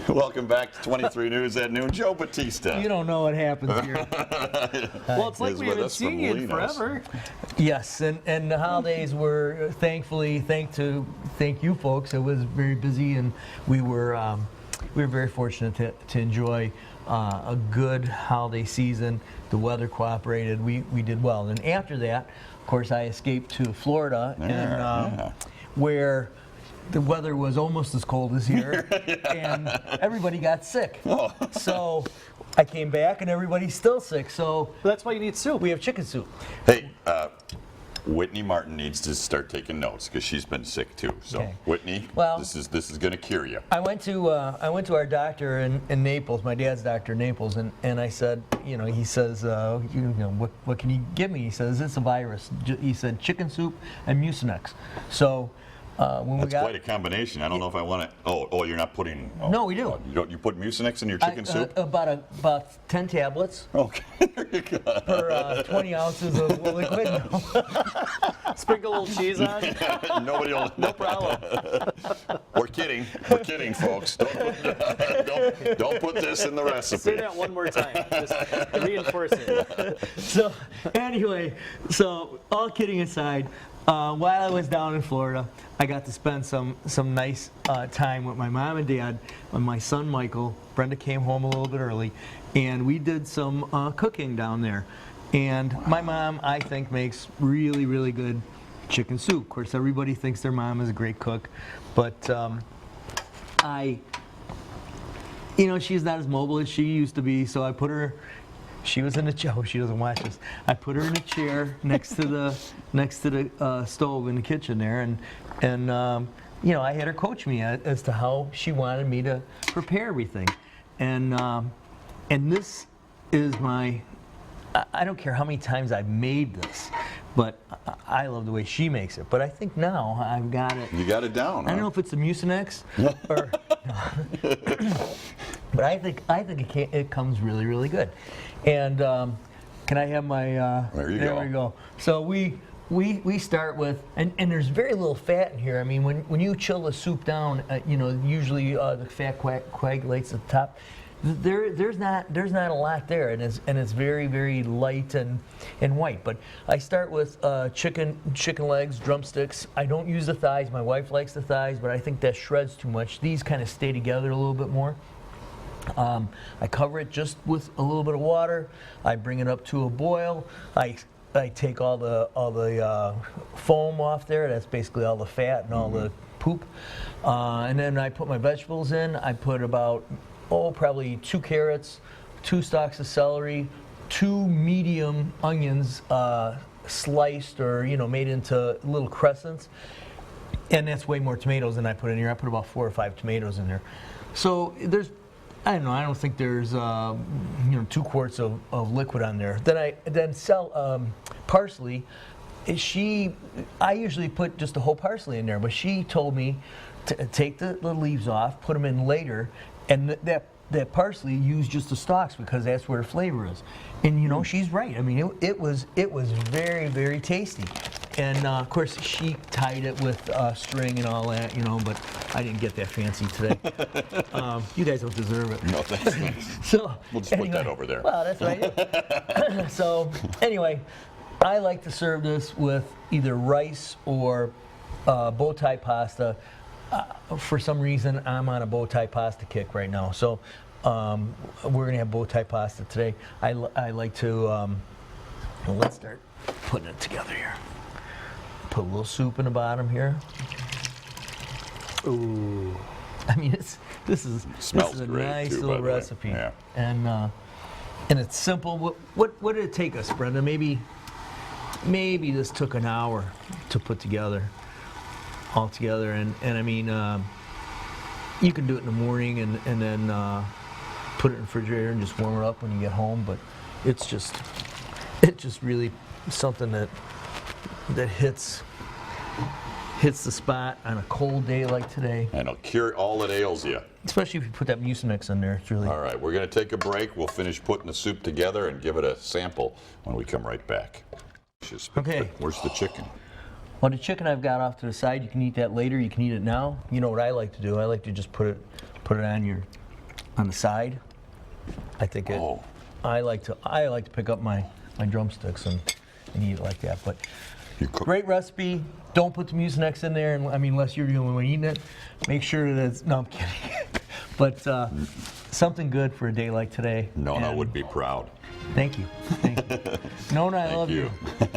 Welcome back to 23 News at Noon. Joe Batista. You don't know what happens here. Well, it's like we haven't seen you in forever. Yes, and the holidays were thank you folks. It was very busy, and we were very fortunate to enjoy a good holiday season. The weather cooperated. We did well, and after that, of course, I escaped to Florida, where the weather was almost as cold as here, and everybody got sick. Oh. So I came back, and everybody's still sick. So That's why you need soup. we have chicken soup. Hey, Whitney Martin needs to start taking notes because she's been sick too. So, Okay. Whitney, Well, this is going to cure you. I went to our doctor in Naples, my dad's doctor in Naples, and I said, he says, what can you give me? He says, it's a virus. He said chicken soup and Mucinex. So when That's we got quite a combination. I don't know if I want it. Oh, you're not putting. Oh, No, we do. You put Mucinex in your chicken soup? About 10 tablets Okay, there you go. per 20 ounces of liquid. Sprinkle a little cheese on. Nobody will. No problem. We're kidding. We're kidding, folks. Don't put this in the recipe. Say that one more time. Just reinforce it. So anyway, all kidding aside, while I was down in Florida, I got to spend some nice time with my mom and dad. When my son Michael, Brenda came home a little bit early, and we did some cooking down there. And my mom, I think, makes really, really good chicken soup. Of course, everybody thinks their mom is a great cook, but she's not as mobile as she used to be, so I put her. She was in the chair. Oh, she doesn't watch this. I put her in a chair next to the stove in the kitchen there, and I had her coach me as to how she wanted me to prepare everything, and this is my. I don't care how many times I've made this, but I love the way she makes it. But I think now I've got it. You got it down. I don't know if it's the Mucinex or, but I think it comes really, really good. And can I have my? There you there go. we go. So we start with, and there's very little fat in here. I mean, when you chill the soup down, usually the fat coagulates at the top. There's not a lot there, and it's very, very light and white. But I start with chicken legs, drumsticks. I don't use the thighs. My wife likes the thighs, but I think that shreds too much. These kind of stay together a little bit more. I cover it just with a little bit of water. I bring it up to a boil. I take all the foam off there. That's basically all the fat and all the poop. And then I put my vegetables in. I put about probably 2 carrots, 2 stalks of celery, 2 medium onions sliced or made into little crescents, and that's way more tomatoes than I put in here. I put about 4 or 5 tomatoes in there. So I don't think there's 2 quarts of liquid on there. Then parsley. I usually put just the whole parsley in there, but she told me to take the leaves off, put them in later. And that parsley, use just the stalks because that's where the flavor is. And she's right. I mean, it was very, very tasty. And of course, she tied it with string and all that, but I didn't get that fancy today. You guys don't deserve it. No, thanks. So We'll just put that over there. Well, that's right. So anyway, I like to serve this with either rice or bow tie pasta. For some reason, I'm on a bow tie pasta kick right now. So we're going to have bow tie pasta today. I like to, let's start putting it together here. Put a little soup in the bottom here. Ooh. I mean, this is a nice too, little recipe. Yeah. And it's simple. What did it take us, Brenda? Maybe this took an hour to put together. All together, and I mean, you can do it in the morning and then put it in the refrigerator and just warm it up when you get home. But it's just really something that hits the spot on a cold day like today. And it'll cure all that ails you. Especially if you put that Mucinex in there. It's really. All right, we're going to take a break. We'll finish putting the soup together and give it a sample when we come right back. Okay. Where's the chicken? Well, the chicken I've got off to the side. You can eat that later. You can eat it now. You know what I like to do? I like to just put it on your on the side, I think it. Oh. I like to pick up my drumsticks and eat it like that. But You cook. great recipe. Don't put the Mucinex in there, and I mean, unless you're the only one eating it. Make sure that it's. No, I'm kidding. But something good for a day like today. Nona and would be proud. Thank you. Thank you. Nona, I love you. you.